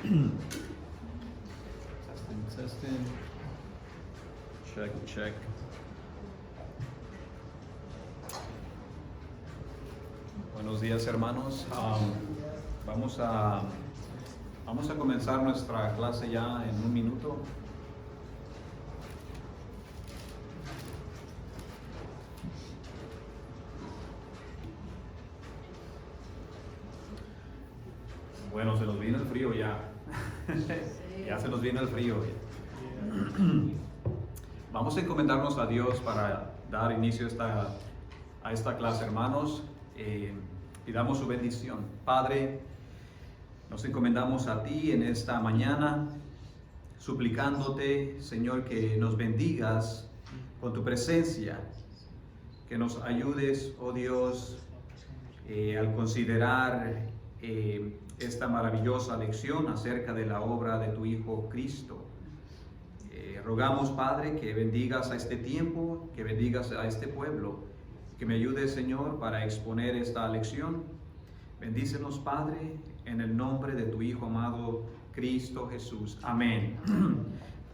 Testing. Check. Buenos días, hermanos. Vamos a comenzar nuestra clase ya en un minuto. Bueno, se nos vino el frío ya. Ya se nos vino el frío. Vamos a encomendarnos a Dios para dar inicio a esta clase, hermanos. Pidamos su bendición. Padre, nos encomendamos a ti en esta mañana, suplicándote, Señor, que nos bendigas con tu presencia, que nos ayudes, oh Dios, al considerar esta maravillosa lección acerca de la obra de tu Hijo Cristo. Rogamos, Padre, que bendigas a este tiempo, que bendigas a este pueblo, que me ayudes, Señor, para exponer esta lección. Bendícenos, Padre, en el nombre de tu Hijo amado, Cristo Jesús. Amén.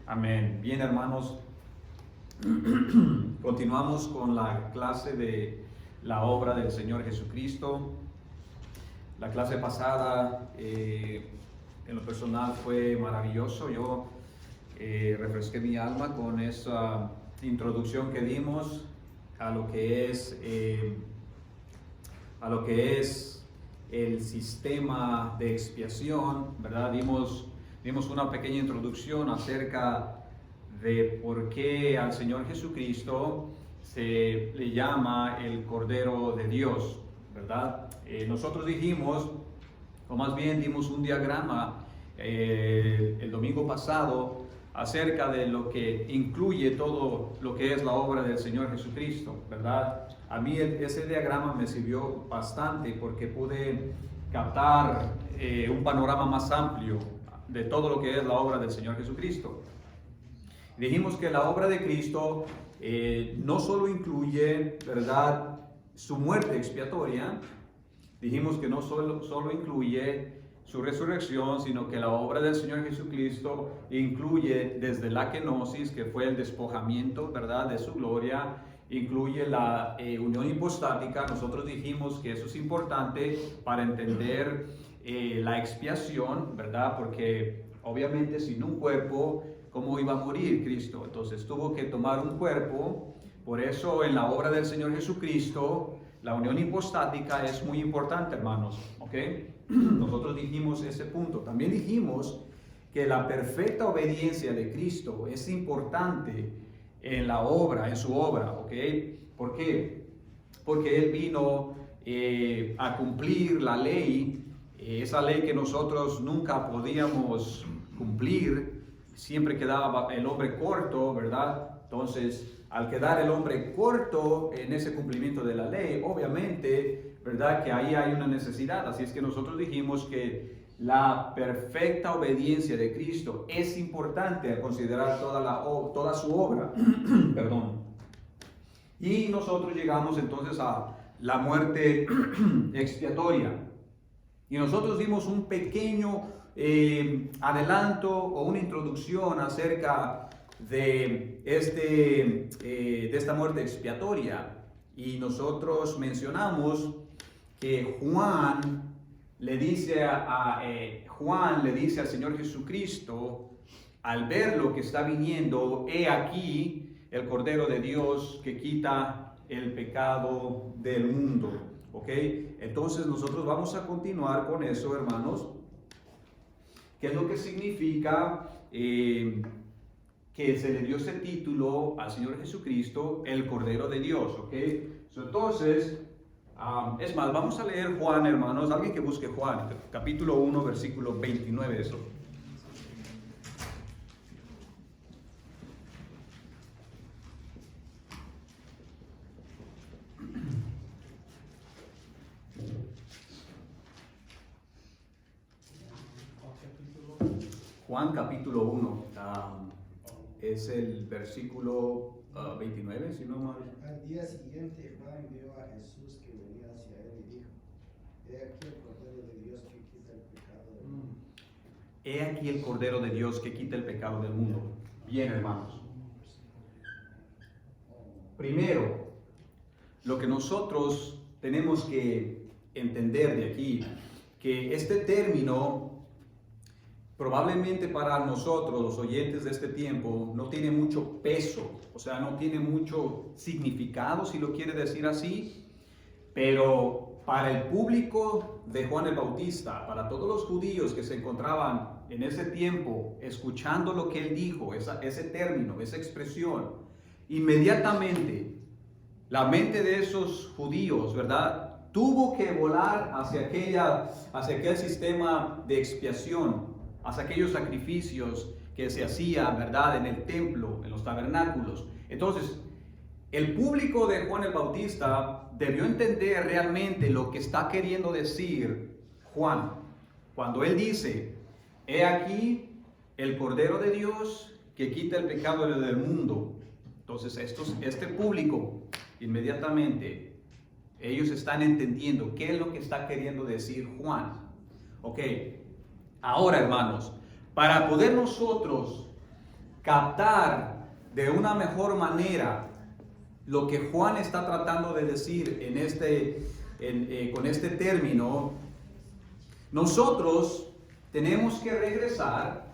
Amén. Bien, hermanos, continuamos con la clase de la obra del Señor Jesucristo. La clase pasada, en lo personal, fue maravilloso. Yo refresqué mi alma con esa introducción que dimos a lo que es el sistema de expiación, ¿verdad? Dimos una pequeña introducción acerca de por qué al Señor Jesucristo se le llama el Cordero de Dios, ¿verdad? Nosotros dijimos, o más bien dimos un diagrama el domingo pasado acerca de lo que incluye todo lo que es la obra del Señor Jesucristo, ¿verdad? A mí ese diagrama me sirvió bastante porque pude captar un panorama más amplio de todo lo que es la obra del Señor Jesucristo. Dijimos que la obra de Cristo no solo incluye, ¿verdad?, su muerte expiatoria. Dijimos que no solo incluye su resurrección, sino que la obra del Señor Jesucristo incluye desde la kenosis, que fue el despojamiento, ¿verdad?, de su gloria, incluye la unión hipostática. Nosotros dijimos que eso es importante para entender la expiación, ¿verdad?, porque obviamente sin un cuerpo, ¿cómo iba a morir Cristo? Entonces tuvo que tomar un cuerpo. Por eso en la obra del Señor Jesucristo, la unión hipostática es muy importante, hermanos, ¿ok? Nosotros dijimos ese punto. También dijimos que la perfecta obediencia de Cristo es importante en la obra, en su obra, ¿ok? ¿Por qué? Porque Él vino a cumplir la ley, esa ley que nosotros nunca podíamos cumplir, siempre quedaba el hombre corto, ¿verdad? Entonces, al quedar el hombre corto en ese cumplimiento de la ley, obviamente, ¿verdad?, que ahí hay una necesidad. Así es que nosotros dijimos que la perfecta obediencia de Cristo es importante al considerar toda su obra. Perdón. Y nosotros llegamos entonces a la muerte expiatoria. Y nosotros dimos un pequeño adelanto o una introducción acerca de esta muerte expiatoria, y nosotros mencionamos que Juan le dice al Señor Jesucristo, al ver lo que está viniendo: he aquí el Cordero de Dios que quita el pecado del mundo. ¿Ok? Entonces nosotros vamos a continuar con eso, hermanos. ¿Qué es lo que significa que se le dio ese título al Señor Jesucristo, el Cordero de Dios? ¿Ok? Entonces, es más, vamos a leer Juan, hermanos. Alguien que busque Juan, capítulo 1, versículo 29, eso. Juan capítulo 1, es el versículo 29, si no mal. Al día siguiente Juan vio a Jesús que venía hacia él y dijo: he aquí el Cordero de Dios que quita el pecado del mundo. he aquí el Cordero de Dios que quita el pecado del mundo. Bien, hermanos. Primero, lo que nosotros tenemos que entender de aquí, que este término probablemente para nosotros, los oyentes de este tiempo, no tiene mucho peso, o sea, no tiene mucho significado, si lo quiere decir así, pero para el público de Juan el Bautista, para todos los judíos que se encontraban en ese tiempo escuchando lo que él dijo, ese término, esa expresión, inmediatamente la mente de esos judíos, ¿verdad?, tuvo que volar hacia aquel sistema de expiación, hacia aquellos sacrificios que se hacían, ¿verdad?, en el templo, en los tabernáculos. Entonces, el público de Juan el Bautista debió entender realmente lo que está queriendo decir Juan cuando él dice: he aquí el Cordero de Dios que quita el pecado del mundo. Entonces, este público, inmediatamente, ellos están entendiendo qué es lo que está queriendo decir Juan. Ok. Ahora, hermanos, para poder nosotros captar de una mejor manera lo que Juan está tratando de decir con este término, nosotros tenemos que regresar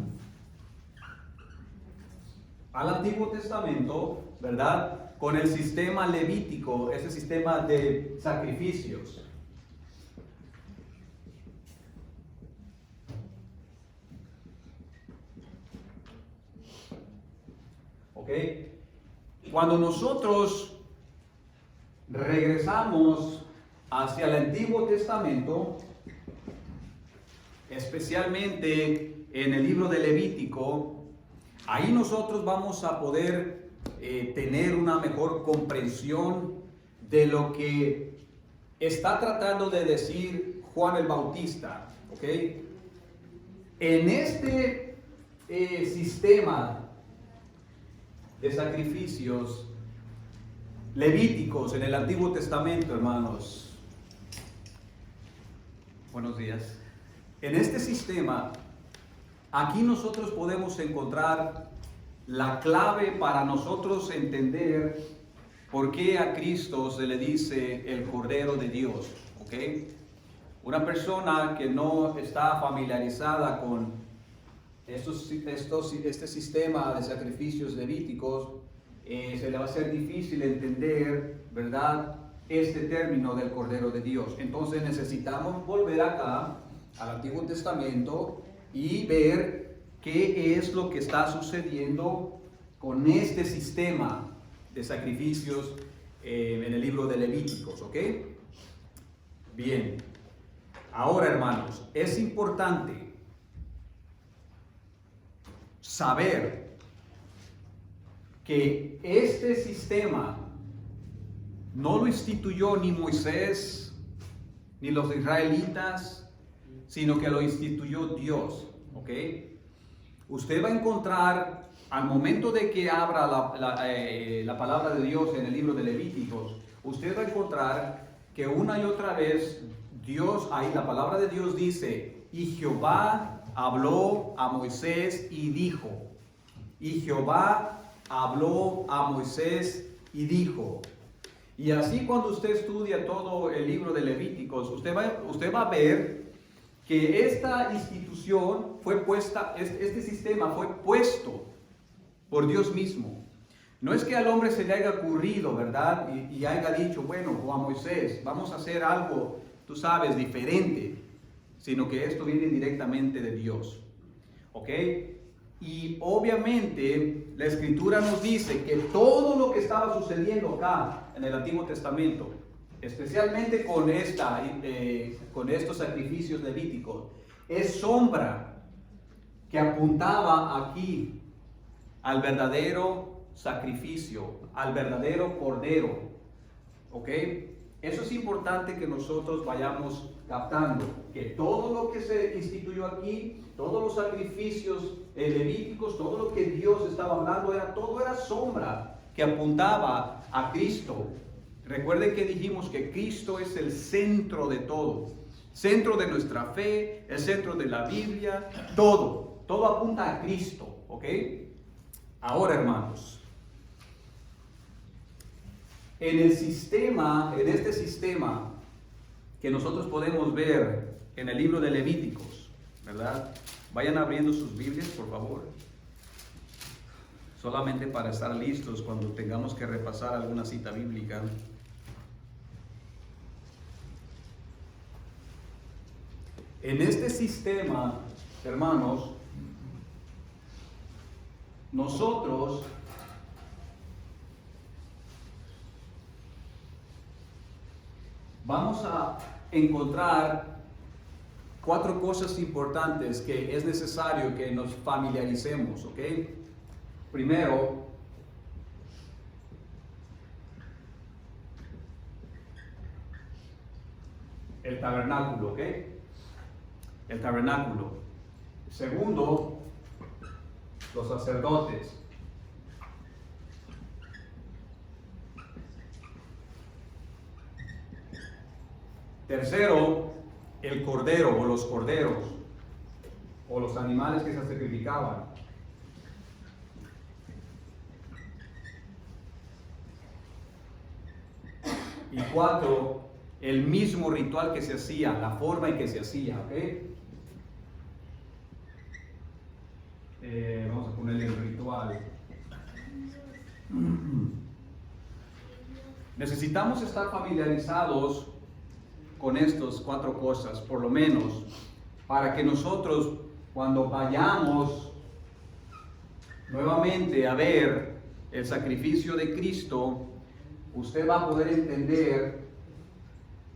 al Antiguo Testamento, ¿verdad?, con el sistema levítico, ese sistema de sacrificios. ¿Ok? Cuando nosotros regresamos hacia el Antiguo Testamento, especialmente en el libro de Levítico, ahí nosotros vamos a poder tener una mejor comprensión de lo que está tratando de decir Juan el Bautista. ¿Ok? En este sistema de sacrificios levíticos en el Antiguo Testamento, hermanos, buenos días. En este sistema, aquí nosotros podemos encontrar la clave para nosotros entender por qué a Cristo se le dice el Cordero de Dios. ¿Ok? Una persona que no está familiarizada con este sistema de sacrificios levíticos, se le va a ser difícil entender, ¿verdad?, este término del Cordero de Dios. Entonces necesitamos volver acá al Antiguo Testamento y ver qué es lo que está sucediendo con este sistema de sacrificios en el libro de Levíticos. ¿Ok? Bien. Ahora, hermanos, es importante saber que este sistema no lo instituyó ni Moisés ni los israelitas, sino que lo instituyó Dios. ¿Ok? Usted va a encontrar, al momento de que abra la palabra de Dios en el libro de Levíticos, usted va a encontrar que una y otra vez Dios, ahí la palabra de Dios dice: y Jehová habló a Moisés y dijo. Y Jehová habló a Moisés y dijo. Y así, cuando usted estudia todo el libro de Levíticos, usted va a ver que esta institución fue puesta, este sistema fue puesto por Dios mismo. No es que al hombre se le haya ocurrido, ¿verdad?, y haya dicho: bueno, o a Moisés, vamos a hacer algo, tú sabes, diferente, sino que esto viene directamente de Dios. ¿Ok? Y obviamente la Escritura nos dice que todo lo que estaba sucediendo acá en el Antiguo Testamento, especialmente con estos sacrificios levíticos, es sombra que apuntaba aquí al verdadero sacrificio, al verdadero Cordero. ¿Ok? Eso es importante que nosotros vayamos captando, que todo lo que se instituyó aquí, todos los sacrificios levíticos, todo lo que Dios estaba hablando, todo era sombra que apuntaba a Cristo. Recuerden que dijimos que Cristo es el centro de todo. centro de nuestra fe, el centro de la Biblia, todo apunta a Cristo, ¿ok? Ahora, hermanos, en este sistema que nosotros podemos ver en el libro de Levíticos, ¿verdad? Vayan abriendo sus Biblias, por favor. Solamente para estar listos cuando tengamos que repasar alguna cita bíblica. En este sistema, hermanos, nosotros vamos a encontrar 4 cosas importantes que es necesario que nos familiaricemos, ¿ok? Primero, el tabernáculo, ¿ok? El tabernáculo. Segundo, los sacerdotes. Tercero, el cordero o los corderos o los animales que se sacrificaban. Y 4, el mismo ritual que se hacía, la forma en que se hacía, ¿ok? Vamos a ponerle el ritual. Necesitamos estar familiarizados con estas 4 cosas, por lo menos, para que nosotros, cuando vayamos nuevamente a ver el sacrificio de Cristo, usted va a poder entender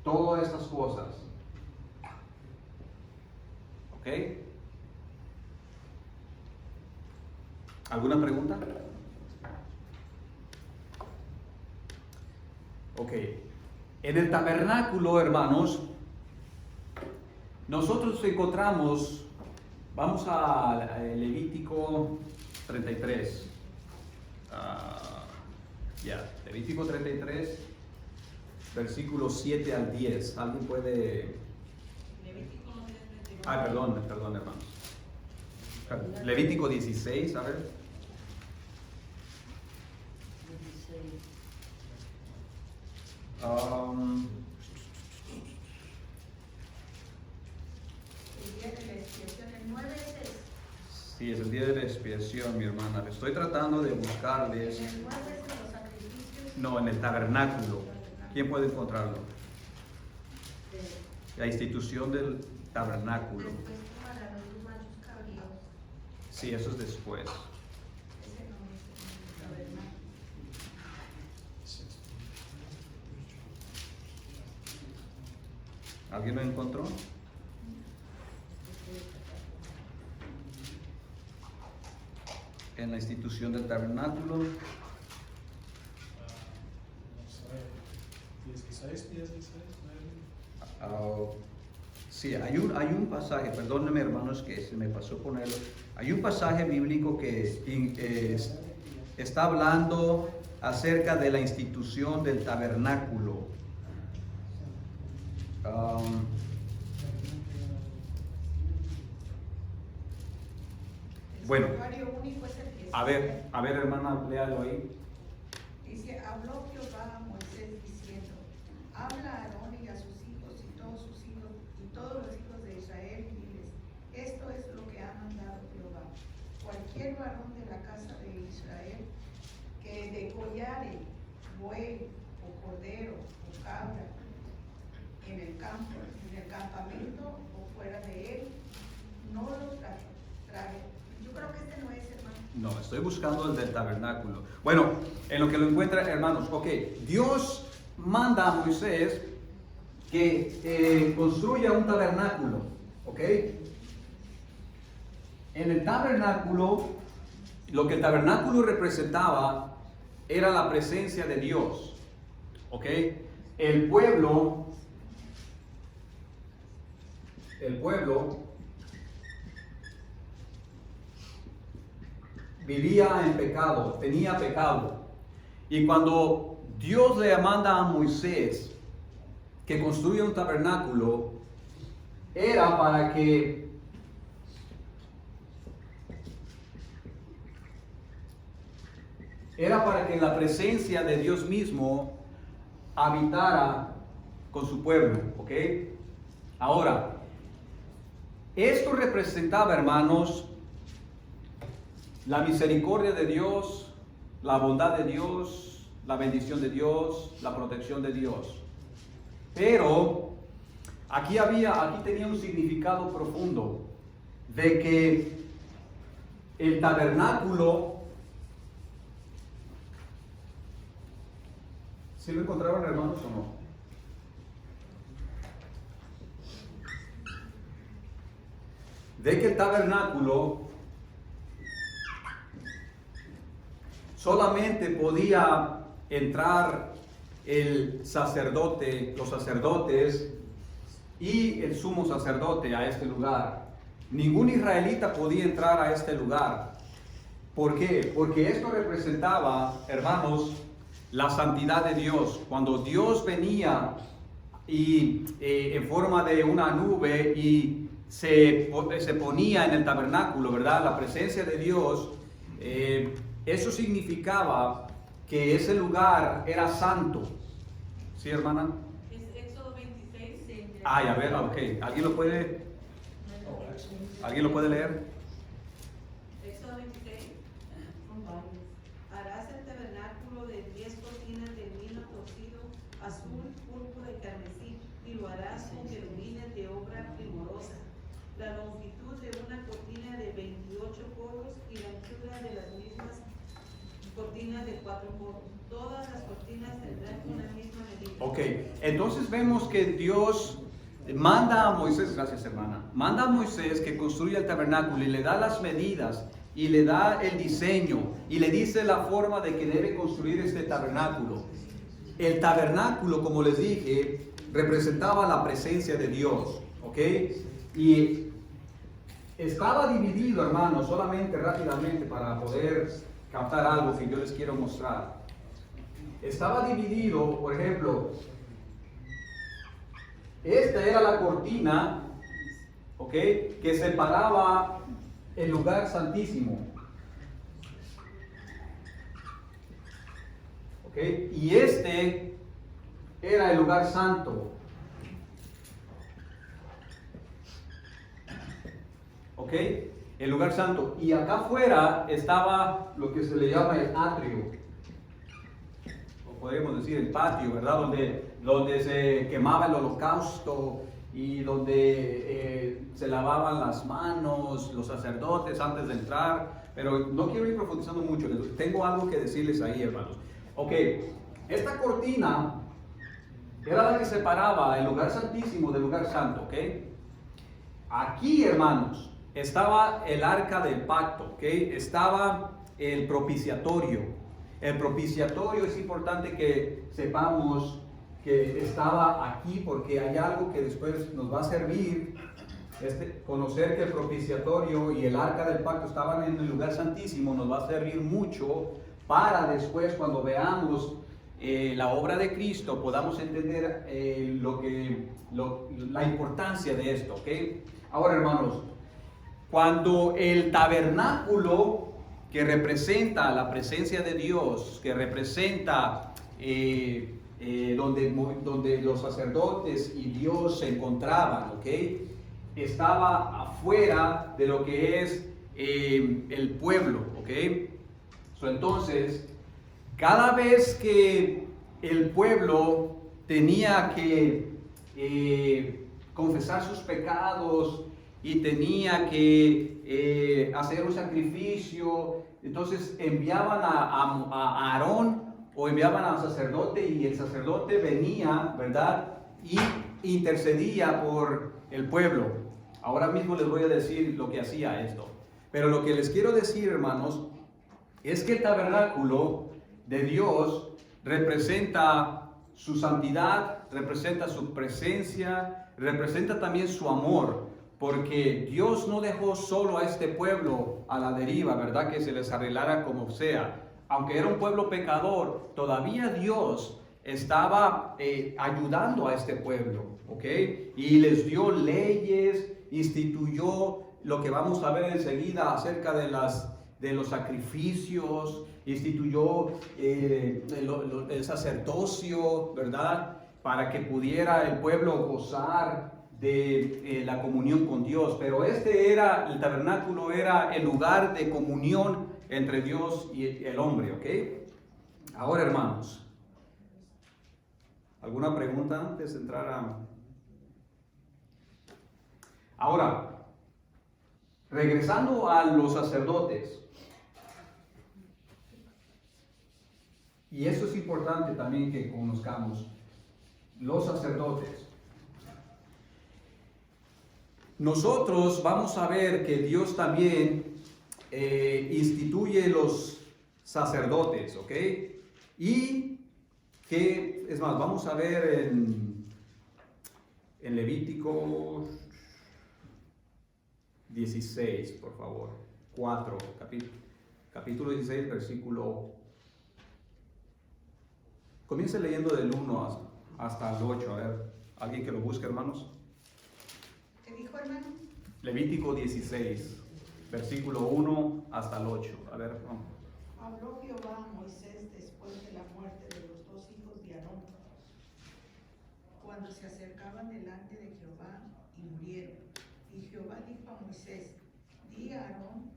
todas estas cosas. ¿Ok? ¿Alguna pregunta? Ok. En el tabernáculo, hermanos, nosotros encontramos, vamos a Levítico 33. Levítico 33, versículos 7 al 10. ¿Alguien puede? Perdón, hermanos. Levítico 16, a ver. El día de la expiación, el 9 es ese. Sí, es el día de la expiación, mi hermana. Estoy tratando de buscarles. En el 9 es de los sacrificios. No, en el tabernáculo. ¿Quién puede encontrarlo? La institución del tabernáculo. Después para los machos cabríos. Sí, eso es después. Ese no es el tabernáculo. ¿Alguien lo encontró? En la institución del tabernáculo. 16. Sí, hay un pasaje, perdónenme hermanos que se me pasó ponerlo. Hay un pasaje bíblico que está hablando acerca de la institución del tabernáculo. Bueno, El santuario único es el 17. a ver hermana, léalo ahí. Dice, habló Jehová a Moisés diciendo, habla a Aarón y a sus hijos y todos sus hijos y todos los hijos de Israel y diles, esto es lo que ha mandado Jehová. Cualquier varón de la casa de Israel que degollare buey o cordero o cabra en el campo, en el campamento o fuera de él, no lo traje. Yo creo que este no es, hermano. No, estoy buscando el del tabernáculo. Bueno, en lo que lo encuentra, hermanos, ok, Dios manda a Moisés que construya un tabernáculo, ok. En el tabernáculo, lo que el tabernáculo representaba era la presencia de Dios, ok. El pueblo vivía en pecado, tenía pecado. Y cuando Dios le manda a Moisés que construya un tabernáculo, era para que la presencia de Dios mismo habitara con su pueblo, ¿ok? Ahora, esto representaba, hermanos, la misericordia de Dios, la bondad de Dios, la bendición de Dios, la protección de Dios. Pero aquí tenía un significado profundo de que el tabernáculo, ¿sí lo encontraron, hermanos, o no? De que el tabernáculo solamente podía entrar el sacerdote, los sacerdotes y el sumo sacerdote a este lugar. Ningún israelita podía entrar a este lugar. ¿Por qué? Porque esto representaba, hermanos, la santidad de Dios. Cuando Dios venía y en forma de una nube y se ponía en el tabernáculo, ¿verdad? La presencia de Dios, eso significaba que ese lugar era santo. ¿Sí, hermana? Es Éxodo 26. Ay, a ver, ok. ¿Alguien lo puede leer? Éxodo 26. Harás el tabernáculo de 10 cortinas de lino torcido, azul, púrpura y carmesí, y lo harás con querubines de obra primorosa. La longitud de una cortina de 28 codos y la anchura de las mismas cortinas de 4 codos. Todas las cortinas tendrán una misma medida. Ok, entonces vemos que Dios manda a Moisés, gracias hermana, manda a Moisés que construya el tabernáculo y le da las medidas y le da el diseño y le dice la forma de que debe construir este tabernáculo. El tabernáculo, como les dije, representaba la presencia de Dios, ¿ok? Y estaba dividido, hermanos, solamente rápidamente para poder captar algo que yo les quiero mostrar. Estaba dividido, por ejemplo, esta era la cortina, ¿ok? Que separaba el lugar santísimo, ¿ok? Y este era el lugar santo, ¿ok? El lugar santo. Y acá afuera estaba lo que se le llama el atrio, o podemos decir el patio, ¿verdad? Donde se quemaba el holocausto y donde se lavaban las manos los sacerdotes antes de entrar. Pero no quiero ir profundizando mucho, tengo algo que decirles ahí, hermanos. Ok, esta cortina era la que separaba el lugar santísimo del lugar santo, ¿ok? Aquí, hermanos, estaba el arca del pacto, ¿ok? Estaba el propiciatorio. El propiciatorio es importante que sepamos que estaba aquí porque hay algo que después nos va a servir. Conocer que el propiciatorio y el arca del pacto estaban en el lugar santísimo nos va a servir mucho para después, cuando veamos la obra de Cristo, podamos entender la importancia de esto, ¿ok? Ahora, hermanos, cuando el tabernáculo, que representa la presencia de Dios, que representa donde los sacerdotes y Dios se encontraban, ¿ok? Estaba afuera de lo que es el pueblo, ¿ok? Entonces, cada vez que el pueblo tenía que confesar sus pecados y tenía que hacer un sacrificio, entonces enviaban a Aarón o enviaban al sacerdote, y el sacerdote venía, ¿verdad? Y intercedía por el pueblo. Ahora mismo les voy a decir lo que hacía esto. Pero lo que les quiero decir, hermanos, es que el tabernáculo de Dios representa su santidad, representa su presencia, representa también su amor, porque Dios no dejó solo a este pueblo a la deriva, ¿verdad? Que se les arreglara como sea. Aunque era un pueblo pecador, todavía Dios estaba ayudando a este pueblo, ¿ok? Y les dio leyes, instituyó lo que vamos a ver enseguida acerca de los sacrificios, instituyó el sacerdocio, ¿verdad? Para que pudiera el pueblo gozar de la comunión con Dios. Pero el tabernáculo era el lugar de comunión entre Dios y el hombre, ¿ok? Ahora, hermanos, ¿alguna pregunta antes de entrar a...? Ahora, regresando a los sacerdotes, y eso es importante también que conozcamos, los sacerdotes. Nosotros vamos a ver que Dios también instituye los sacerdotes, ¿ok? Y que, es más, vamos a ver en Levítico 16, por favor, 4, capítulo 16, versículo. Comience leyendo del 1 hasta el 8, a ver, alguien que lo busque, hermanos. ¿Qué dijo, hermano? Levítico 16, versículo 1 hasta el 8, a ver, vamos. Habló Jehová a Moisés después de la muerte de los dos hijos de Aarón, cuando se acercaban delante de Jehová y murieron. Y Jehová dijo a Moisés: di a Aarón,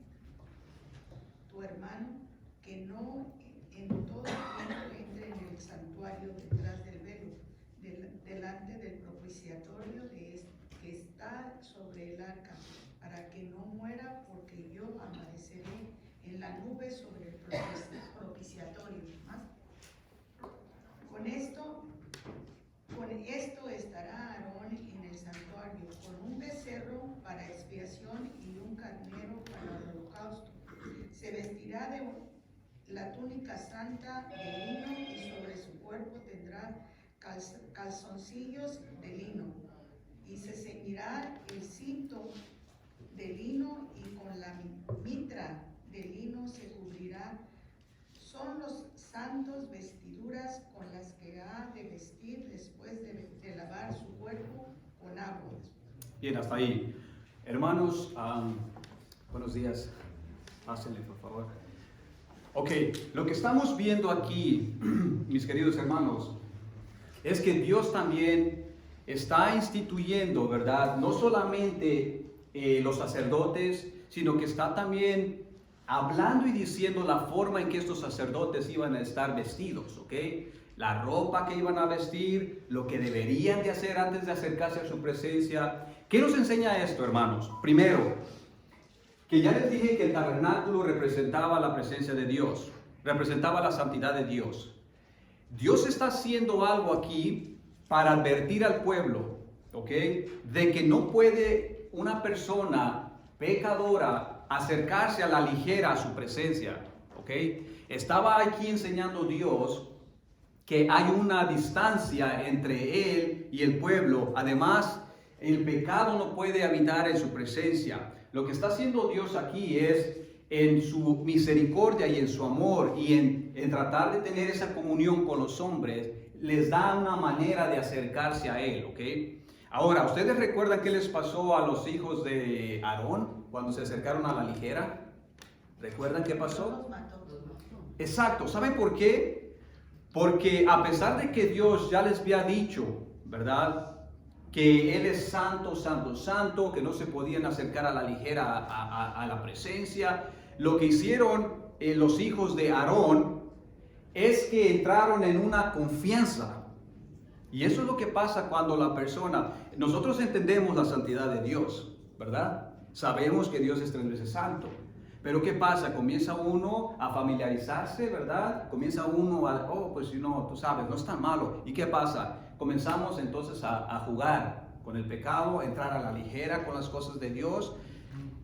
tu hermano, que no en todo tiempo entre en el santuario detrás del velo, delante del propiciatorio que está sobre el arca, para que no muera, porque yo amaneceré en la nube sobre el propiciatorio. ¿Más? Con esto estará Aarón en el santuario, con un becerro para expiación y un carnero para el holocausto. Se vestirá de la túnica santa de lino y sobre su cuerpo tendrá calzoncillos de lino. Y se ceñirá el cinto de lino y con la mitra de lino se cubrirá. Son los santos vestiduras con las que ha de vestir después de lavar su cuerpo con agua. Bien, hasta ahí. Hermanos, buenos días. Pásenle, por favor. Ok, lo que estamos viendo aquí, mis queridos hermanos, es que Dios también está instituyendo, ¿verdad? No solamente los sacerdotes, sino que está también hablando y diciendo la forma en que estos sacerdotes iban a estar vestidos, ¿ok? La ropa que iban a vestir, lo que deberían de hacer antes de acercarse a su presencia. ¿Qué nos enseña esto, hermanos? Primero, que ya les dije que el tabernáculo representaba la presencia de Dios, representaba la santidad de Dios. Dios está haciendo algo aquí para advertir al pueblo, ¿ok? De que no puede una persona pecadora acercarse a la ligera a su presencia, ¿ok? Estaba aquí enseñando Dios que hay una distancia entre Él y el pueblo. Además, el pecado no puede habitar en su presencia. Lo que está haciendo Dios aquí es, en su misericordia y en su amor y en tratar de tener esa comunión con los hombres, les da una manera de acercarse a Él, ¿ok? Ahora, ¿ustedes recuerdan qué les pasó a los hijos de Aarón cuando se acercaron a la ligera? ¿Recuerdan qué pasó? Los mató. Exacto. ¿Saben por qué? Porque a pesar de que Dios ya les había dicho, ¿verdad?, que Él es santo, santo, santo, que no se podían acercar a la ligera a la presencia, lo que hicieron los hijos de Aarón es que entraron en una confianza. Y eso es lo que pasa cuando la persona, nosotros entendemos la santidad de Dios, ¿verdad? Sabemos que Dios es tres veces santo. Pero ¿qué pasa? Comienza uno a familiarizarse, ¿verdad? Comienza uno a, pues si no, tú sabes, no es tan malo. ¿Y qué pasa? Comenzamos entonces a jugar con el pecado, a entrar a la ligera con las cosas de Dios.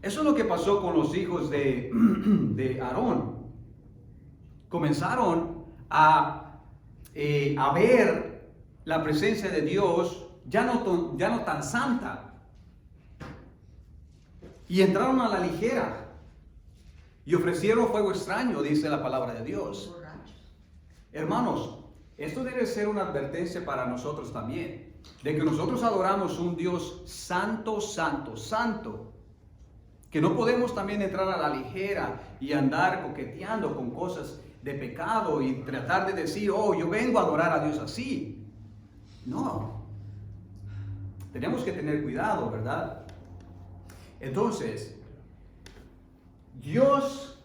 Eso es lo que pasó con los hijos de Aarón. Comenzaron a ver la presencia de Dios ya no tan santa. Y entraron a la ligera. Y ofrecieron fuego extraño, dice la palabra de Dios. Hermanos, esto debe ser una advertencia para nosotros también. de que nosotros adoramos un Dios santo, santo, santo, que no podemos también entrar a la ligera y andar coqueteando con cosas de pecado y tratar de decir, oh, yo vengo a adorar a Dios así. No. Tenemos que tener cuidado, ¿verdad? Entonces, Dios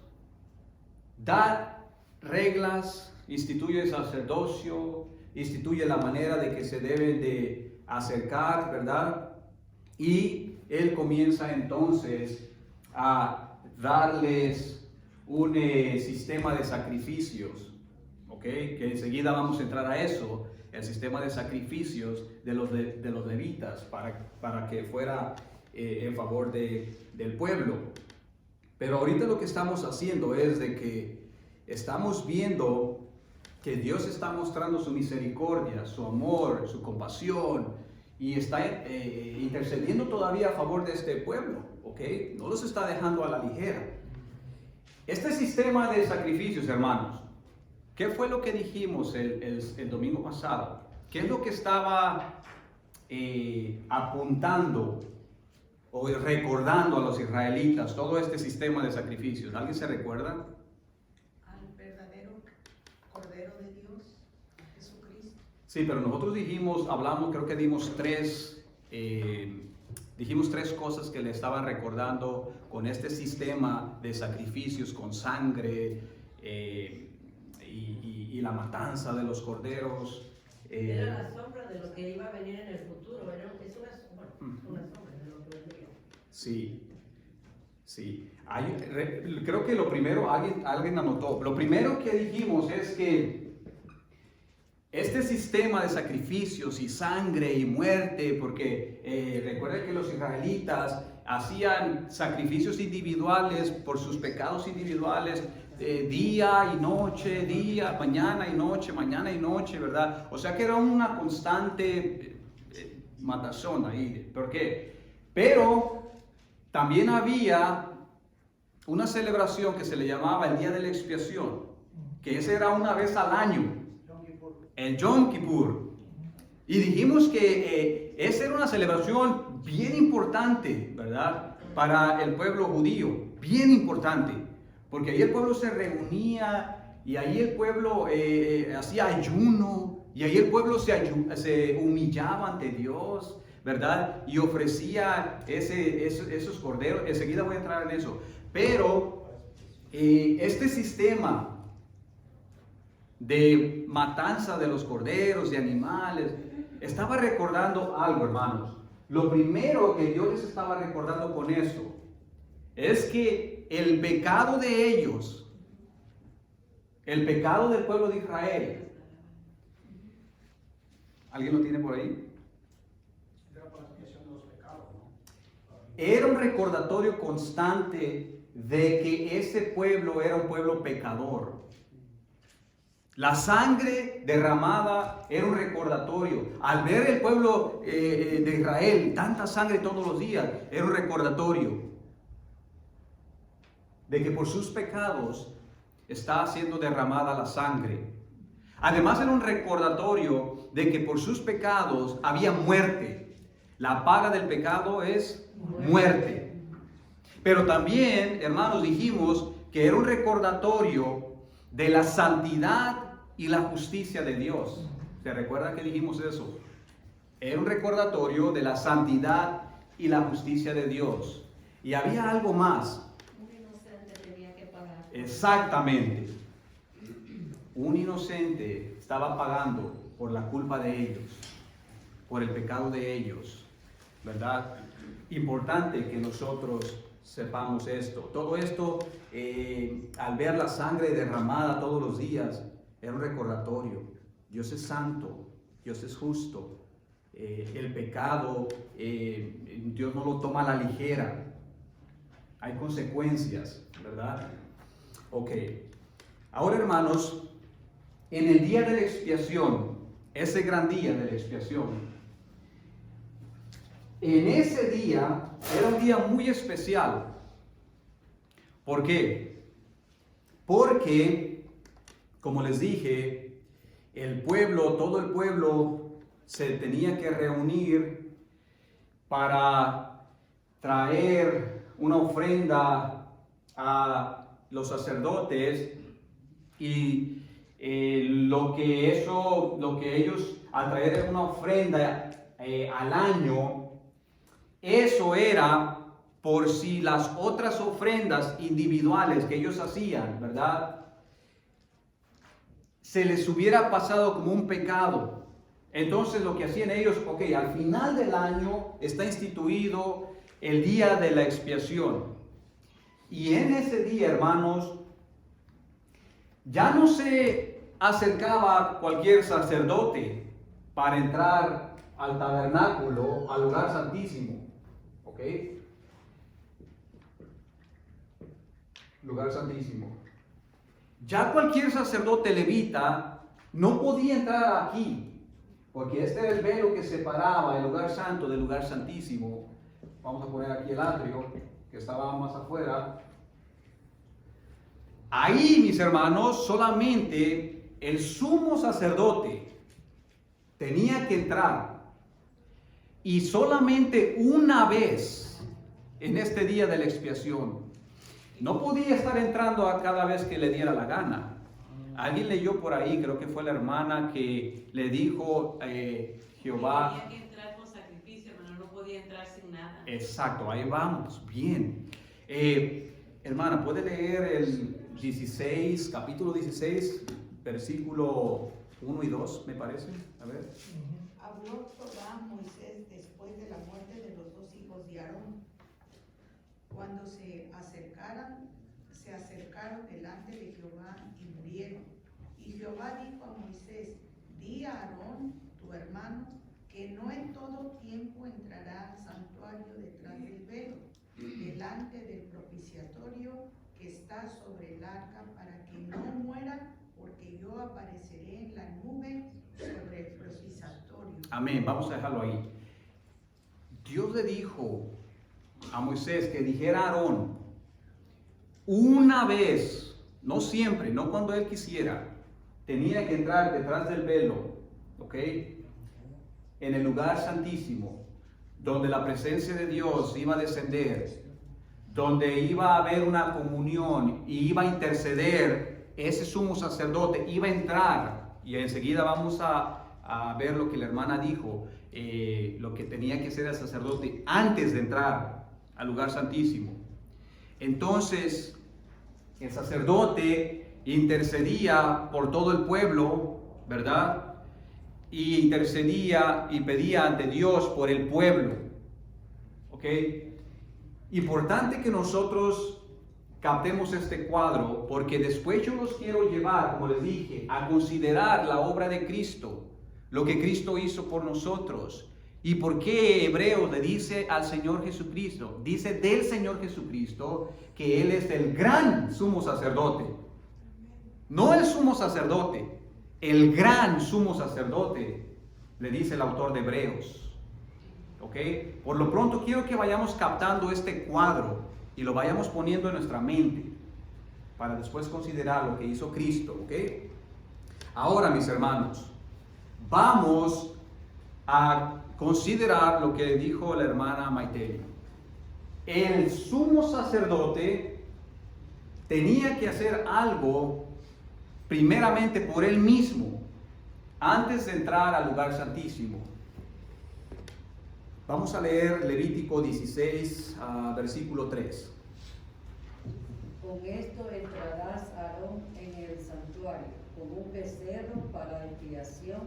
da reglas, instituye el sacerdocio, instituye la manera de que se deben de acercar, ¿verdad? Y Él comienza entonces a darles un sistema de sacrificios, ¿ok? Que enseguida vamos a entrar a eso, el sistema de sacrificios de los levitas para que fuera en favor del pueblo. Pero ahorita lo que estamos haciendo es de que estamos viendo que Dios está mostrando su misericordia, su amor, su compasión, y está intercediendo todavía a favor de este pueblo, ¿ok? No los está dejando a la ligera. Este sistema de sacrificios, hermanos, ¿qué fue lo que dijimos el domingo pasado? ¿Qué es lo que estaba apuntando o recordando a los israelitas todo este sistema de sacrificios? ¿Alguien se recuerda? Al verdadero Cordero de Dios, Jesucristo. Sí, pero nosotros hablamos, creo que dijimos tres cosas que le estaban recordando con este sistema de sacrificios, con sangre y la matanza de los corderos. Era la sombra de lo que iba a venir en el futuro, es una sombra de lo que vendría. Sí, sí. Creo que lo primero, alguien anotó, lo primero que dijimos es que este sistema de sacrificios y sangre y muerte, porque recuerden que los israelitas hacían sacrificios individuales por sus pecados individuales, día y noche, mañana y noche, ¿verdad? O sea que era una constante matazón ahí. ¿Por qué? Pero también había una celebración que se le llamaba el Día de la Expiación, que ese era una vez al año, el Yom Kippur. Y dijimos que esa era una celebración bien importante, ¿verdad? Para el pueblo judío, bien importante, porque ahí el pueblo se reunía y ahí el pueblo hacía ayuno y ahí el pueblo se humillaba ante Dios, ¿verdad? Y ofrecía esos corderos. Enseguida voy a entrar en eso. Pero este sistema de matanza de los corderos, de animales, estaba recordando algo, hermanos. Lo primero que Dios les estaba recordando con esto es que el pecado de ellos, el pecado del pueblo de Israel, ¿alguien lo tiene por ahí? Era un recordatorio constante de que ese pueblo era un pueblo pecador. La sangre derramada era un recordatorio. Al ver el pueblo de Israel, tanta sangre todos los días, era un recordatorio de que por sus pecados está siendo derramada la sangre. Además era un recordatorio de que por sus pecados había muerte. La paga del pecado es muerte. Pero también, hermanos, dijimos que era un recordatorio de la santidad y la justicia de Dios. ¿Se recuerdan que dijimos eso? Era un recordatorio de la santidad y la justicia de Dios. Y había algo más. Un inocente tenía que pagar. Exactamente. Un inocente estaba pagando por la culpa de ellos, por el pecado de ellos, ¿verdad? Importante que nosotros sepamos esto. Todo esto, al ver la sangre derramada todos los días, era un recordatorio. Dios es santo, Dios es justo. El pecado, Dios no lo toma a la ligera. Hay consecuencias, ¿verdad? Ok. Ahora, hermanos, en el día de la expiación, ese gran día de la expiación, en ese día era un día muy especial. ¿Por qué? Porque, como les dije, el pueblo, todo el pueblo se tenía que reunir para traer una ofrenda a los sacerdotes, y lo que ellos al traer una ofrenda al año, eso era por si las otras ofrendas individuales que ellos hacían, ¿verdad?, se les hubiera pasado como un pecado. Entonces lo que hacían ellos, ok, al final del año está instituido el día de la expiación. Y en ese día, hermanos, ya no se acercaba cualquier sacerdote para entrar al tabernáculo, al lugar santísimo. ¿Ok? Lugar santísimo. Ya cualquier sacerdote levita no podía entrar aquí, porque este era el velo que separaba el lugar santo del lugar santísimo. Vamos a poner aquí el atrio, que estaba más afuera. Ahí, mis hermanos, solamente el sumo sacerdote tenía que entrar, y solamente una vez en este día de la expiación. No podía estar entrando a cada vez que le diera la gana. Alguien leyó por ahí, creo que fue la hermana, que le dijo Jehová. Tenía que entrar con sacrificio, hermano, no podía entrar sin nada. Exacto, ahí vamos, bien. Hermana, ¿puede leer el 16, capítulo 16, versículo 1 y 2, me parece? A ver. Habló Jehová a Moisés después de la muerte de los dos hijos de Aarón. Cuando se acercaron delante de Jehová y murieron. Y Jehová dijo a Moisés: di a Aarón, tu hermano, que no en todo tiempo entrará al santuario detrás del velo, delante del propiciatorio que está sobre el arca, para que no muera, porque yo apareceré en la nube sobre el propiciatorio. Amén, vamos a dejarlo ahí. Dios le dijo a Moisés que dijera a Aarón una vez, no siempre, no cuando él quisiera, tenía que entrar detrás del velo, ¿ok?, en el lugar santísimo, donde la presencia de Dios iba a descender, donde iba a haber una comunión y iba a interceder. Ese sumo sacerdote iba a entrar, y enseguida vamos a ver lo que la hermana dijo, lo que tenía que hacer el sacerdote antes de entrar al lugar santísimo. Entonces el sacerdote intercedía por todo el pueblo, ¿verdad?, y intercedía y pedía ante Dios por el pueblo. ¿Ok? Importante que nosotros captemos este cuadro, porque después yo los quiero llevar, como les dije, a considerar la obra de Cristo, lo que Cristo hizo por nosotros. ¿Y por qué Hebreos le dice al Señor Jesucristo? Dice del Señor Jesucristo que Él es el gran sumo sacerdote. No el sumo sacerdote, el gran sumo sacerdote, le dice el autor de Hebreos. ¿Ok? Por lo pronto quiero que vayamos captando este cuadro y lo vayamos poniendo en nuestra mente para después considerar lo que hizo Cristo. ¿Ok? Ahora, mis hermanos, vamos a considerar lo que dijo la hermana Maite. El sumo sacerdote tenía que hacer algo primeramente por él mismo antes de entrar al lugar santísimo. Vamos a leer Levítico 16, versículo 3. Con esto entrarás, Aarón, en el santuario, con un becerro para expiación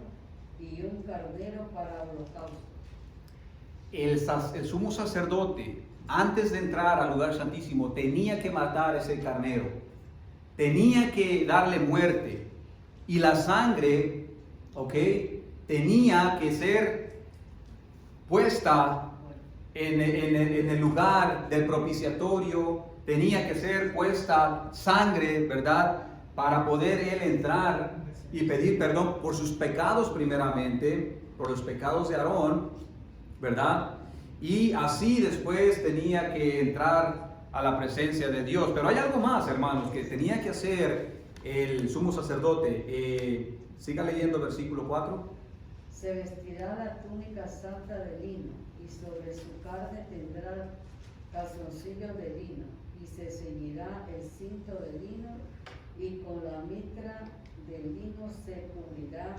y un carnero para holocausto. El sumo sacerdote, antes de entrar al lugar santísimo, tenía que matar ese carnero, tenía que darle muerte, y la sangre, ¿ok?, tenía que ser puesta en el lugar del propiciatorio, tenía que ser puesta sangre, ¿verdad?, para poder él entrar y pedir perdón por sus pecados primeramente, por los pecados de Aarón, ¿verdad? Y así después tenía que entrar a la presencia de Dios. Pero hay algo más, hermanos, que tenía que hacer el sumo sacerdote. Siga leyendo versículo 4. Se vestirá la túnica santa de lino, y sobre su carne tendrá calzoncillos de lino, y se ceñirá el cinto de lino, y con la mitra de lino se cubrirá.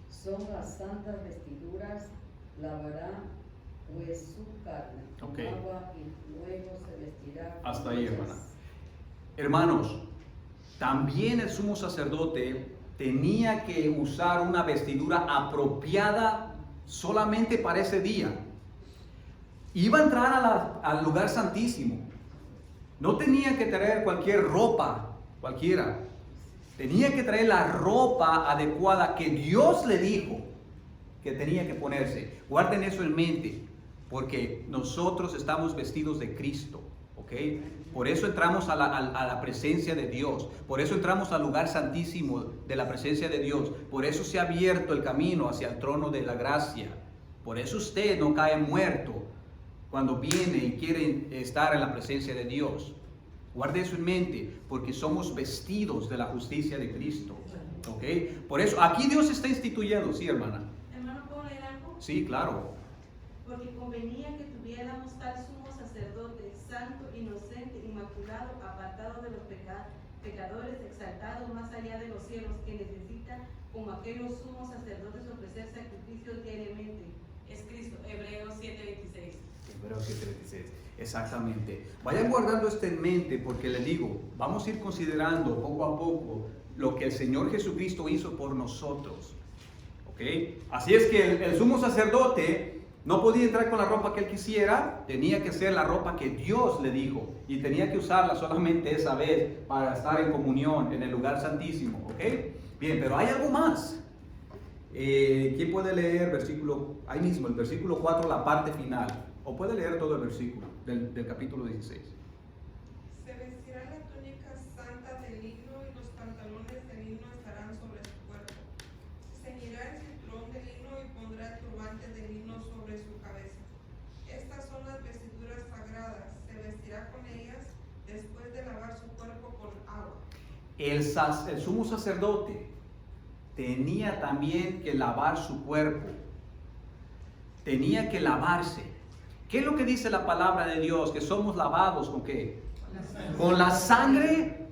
Son las santas vestiduras, lavará pues su carne con Ok. agua, y luego se vestirá con Hasta ahí, ellas. hermana. Hermanos, también el sumo sacerdote tenía que usar una vestidura apropiada solamente para ese día. Iba a entrar al lugar santísimo. No tenía que traer cualquier ropa, cualquiera. Tenía que traer la ropa adecuada que Dios le dijo que tenía que ponerse. Guarden eso en mente, porque nosotros estamos vestidos de Cristo, ¿ok? Por eso entramos a la presencia de Dios. Por eso entramos al lugar santísimo de la presencia de Dios. Por eso se ha abierto el camino hacia el trono de la gracia. Por eso usted no cae muerto cuando viene y quiere estar en la presencia de Dios. Guarde eso en mente, porque somos vestidos de la justicia de Cristo, ¿ok? Por eso, aquí Dios está instituyendo, ¿sí, hermana? Hermano, ¿puedo leer algo? Sí, claro. Porque convenía que tuviéramos tal sumo sacerdote, santo, inocente, inmaculado, apartado de los pecadores, exaltado más allá de los cielos, que necesita, como aquellos sumos sacerdotes, ofrecer sacrificios diariamente. Es Cristo, Hebreos 7:26. Hebreos 7:26. Exactamente. Vayan guardando esto en mente, porque les digo, vamos a ir considerando poco a poco lo que el Señor Jesucristo hizo por nosotros. ¿Ok? Así es que el sumo sacerdote no podía entrar con la ropa que él quisiera, tenía que ser la ropa que Dios le dijo, y tenía que usarla solamente esa vez para estar en comunión en el lugar santísimo. ¿Ok? Bien, pero hay algo más. ¿Quién puede leer ahí mismo, el versículo 4, la parte final? O puede leer todo el versículo del capítulo 16. Se vestirá la túnica santa de lino, y los pantalones de lino estarán sobre su cuerpo. Se ceñirá el cinturón de lino y pondrá el turbante de lino sobre su cabeza. Estas son las vestiduras sagradas. Se vestirá con ellas después de lavar su cuerpo con agua. El sumo sacerdote tenía también que lavar su cuerpo. Tenía que lavarse. ¿Qué es lo que dice la palabra de Dios? Que somos lavados ¿con qué? Con la sangre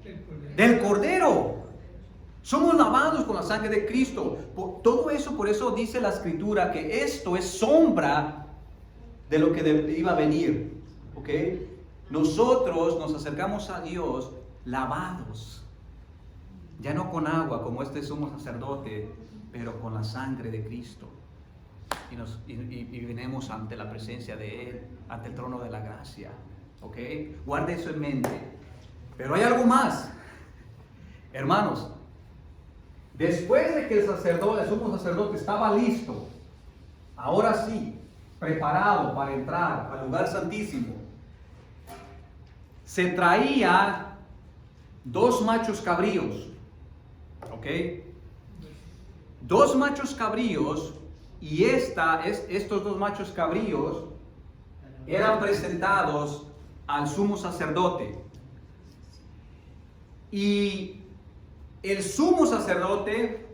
del Cordero. Somos lavados con la sangre de Cristo. Todo eso, por eso dice la Escritura que esto es sombra de lo que iba a venir. ¿Ok? Nosotros nos acercamos a Dios lavados. Ya no con agua como este sumo sacerdote, pero con la sangre de Cristo. Y venimos ante la presencia de Él, ante el trono de la gracia. ¿Ok? Guarde eso en mente. Pero hay algo más. Hermanos, después de que el sumo sacerdote estaba listo, ahora sí, preparado para entrar al lugar santísimo, se traía 2 machos cabríos. ¿Ok? 2 machos cabríos. Y estos 2 machos cabríos eran presentados al sumo sacerdote. Y el sumo sacerdote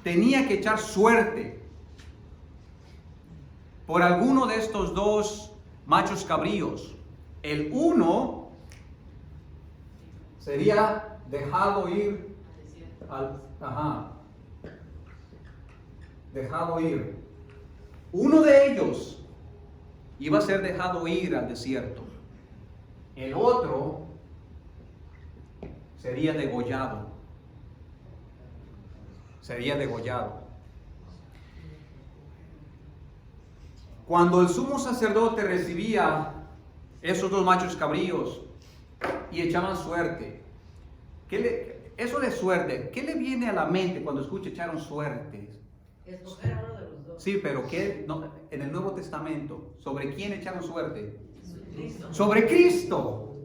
tenía que echar suerte por alguno de estos 2 machos cabríos. El uno sería dejado ir dejado ir. Uno de ellos iba a ser dejado ir al desierto. El otro sería degollado. Sería degollado. Cuando el sumo sacerdote recibía esos 2 machos cabríos y echaban suerte, eso de suerte, ¿qué le viene a la mente cuando escucha echaron suerte? Escoger a uno de los dos. Sí, pero en el Nuevo Testamento, ¿sobre quién echaron suerte? Cristo. Sobre Cristo.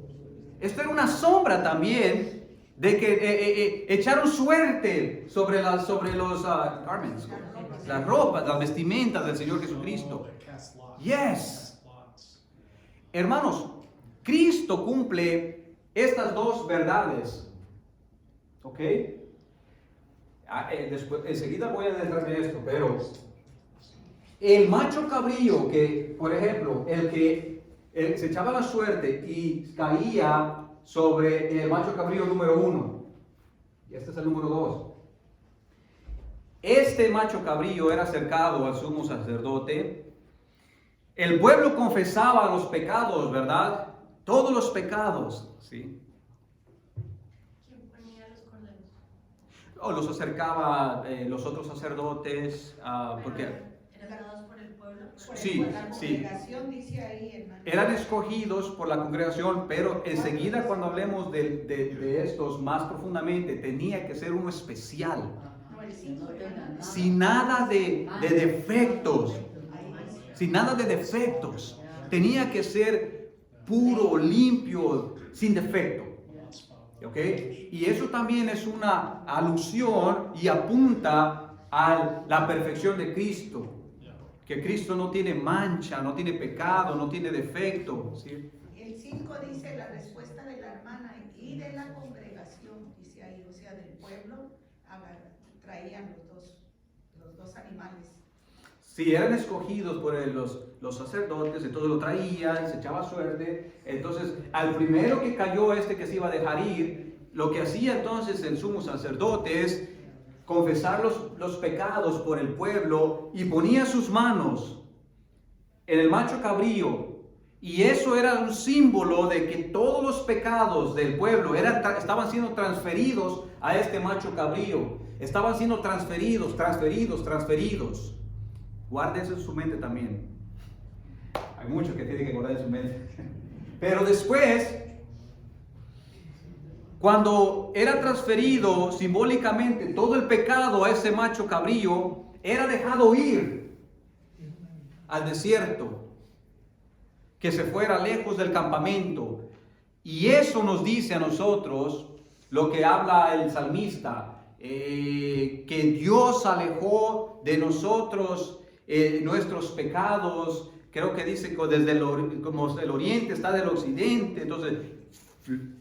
Esto era una sombra también de que echaron suerte sobre los garments, las ropas, las vestimentas del Señor Jesucristo. Yes. Hermanos, Cristo cumple estas 2 verdades. ¿Ok? Después, enseguida voy a detrás de esto, pero El macho cabrío que, por ejemplo, el que se echaba la suerte y caía sobre el macho cabrío número 1, y este es el número 2. Este macho cabrío era acercado al sumo sacerdote. El pueblo confesaba los pecados, ¿verdad? Todos los pecados, ¿sí? ¿Quién ponía los corderos? O los acercaba los otros sacerdotes, porque ¿Eran dados por el pueblo? Sí, La sí. congregación dice ahí, hermano. eran escogidos por la congregación, pero enseguida cuando hablemos de estos más profundamente, tenía que ser uno especial, No, el Que 5, no tenga hermano. nada. sin nada de defectos, Ahí dice. sin nada de defectos. Tenía que ser puro, limpio, sin defecto. ¿Ok? Y eso también es una alusión y apunta a la perfección de Cristo. Que Cristo no tiene mancha, no tiene pecado, no tiene defecto. ¿Sí? El 5 dice la respuesta de la hermana y de la congregación, dice ahí, o sea, del pueblo, traían los dos animales. Si eran escogidos por los sacerdotes, entonces lo traían, se echaba suerte. Entonces, al primero que cayó que se iba a dejar ir, lo que hacía entonces el sumo sacerdote es confesar los pecados por el pueblo y ponía sus manos en el macho cabrío. Y eso era un símbolo de que todos los pecados del pueblo estaban siendo transferidos a este macho cabrío. Estaban siendo transferidos. Guarde eso en su mente también. Hay mucho que tiene que guardar en su mente. Pero después, cuando era transferido simbólicamente todo el pecado a ese macho cabrío, era dejado ir al desierto, que se fuera lejos del campamento. Y eso nos dice a nosotros lo que habla el salmista, que Dios alejó de nosotros nuestros pecados. Creo que dice que desde como el oriente está del occidente. Entonces,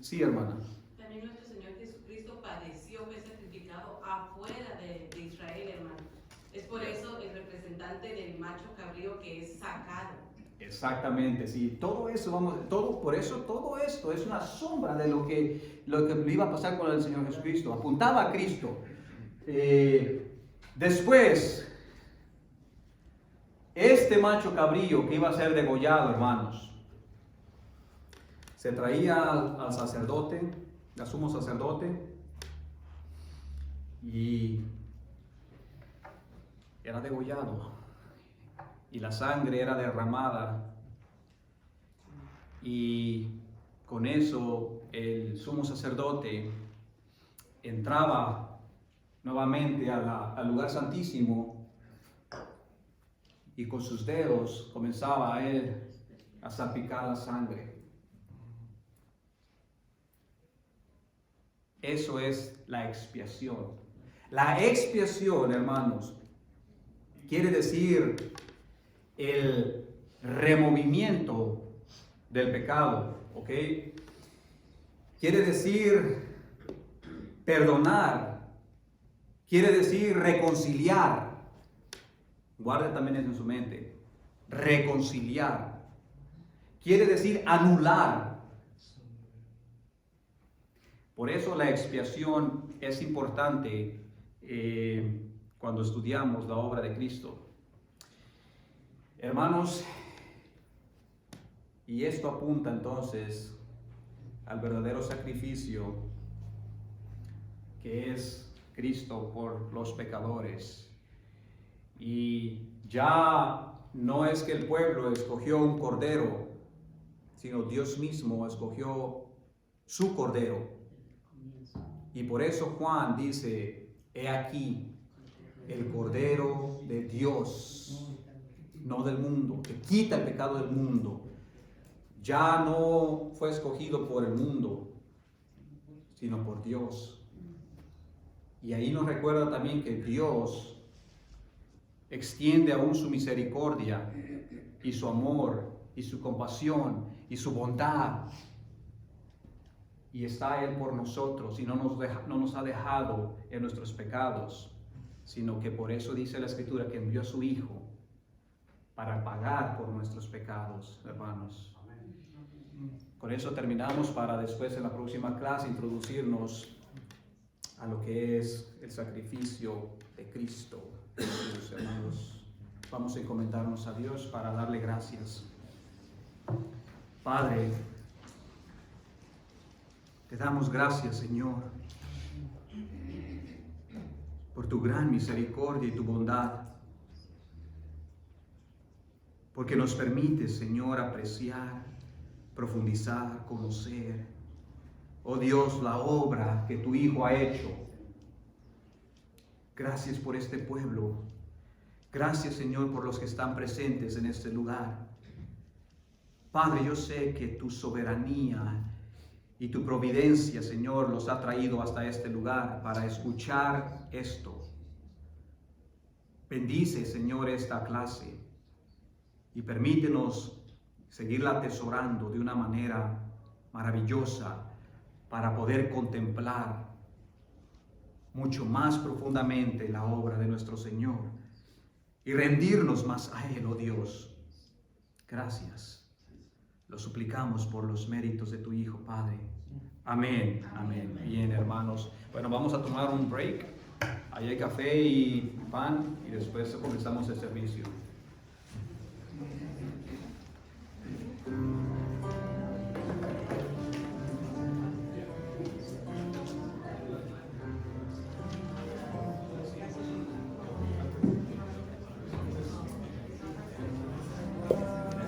sí, hermana. También nuestro Señor Jesucristo padeció, fue sacrificado afuera de Israel, hermano. Es por eso el representante del macho cabrío que es sacado. Exactamente, sí. Todo eso, por eso todo esto es una sombra de lo que le iba a pasar con el Señor Jesucristo. Apuntaba a Cristo. Después, este macho cabrío que iba a ser degollado, hermanos, se traía al sacerdote, al sumo sacerdote, y era degollado, y la sangre era derramada, y con eso el sumo sacerdote entraba nuevamente al lugar santísimo, y con sus dedos comenzaba a él a salpicar la sangre. Eso es la expiación. La expiación, hermanos, quiere decir el removimiento del pecado, ¿ok? Quiere decir perdonar, quiere decir reconciliar. Guarde también eso en su mente. Reconciliar. Quiere decir anular. Por eso la expiación es importante cuando estudiamos la obra de Cristo. Hermanos, y esto apunta entonces al verdadero sacrificio que es Cristo por los pecadores. Y ya no es que el pueblo escogió un cordero, sino Dios mismo escogió su cordero. Y por eso Juan dice, he aquí el cordero de Dios, no del mundo, que quita el pecado del mundo. Ya no fue escogido por el mundo, sino por Dios. Y ahí nos recuerda también que Dios extiende aún su misericordia y su amor y su compasión y su bondad. Y está Él por nosotros y no nos ha dejado en nuestros pecados, sino que por eso dice la Escritura que envió a su Hijo para pagar por nuestros pecados, hermanos. Con eso terminamos para después en la próxima clase introducirnos a lo que es el sacrificio de Cristo Jesús, hermanos. Vamos a encomendarnos a Dios para darle gracias. Padre, te damos gracias, Señor, por tu gran misericordia y tu bondad, porque nos permite, Señor, apreciar, profundizar, conocer, oh Dios, la obra que tu Hijo ha hecho. Gracias por este pueblo. Gracias, Señor, por los que están presentes en este lugar. Padre, yo sé que tu soberanía y tu providencia, Señor, los ha traído hasta este lugar para escuchar esto. Bendice, Señor, esta clase y permítenos seguirla atesorando de una manera maravillosa para poder contemplar mucho más profundamente la obra de nuestro Señor y rendirnos más a Él, oh Dios. Gracias. Lo suplicamos por los méritos de tu Hijo, Padre. Amén. Amén. Bien, hermanos. Bueno, vamos a tomar un break. Ahí hay café y pan y después comenzamos el servicio.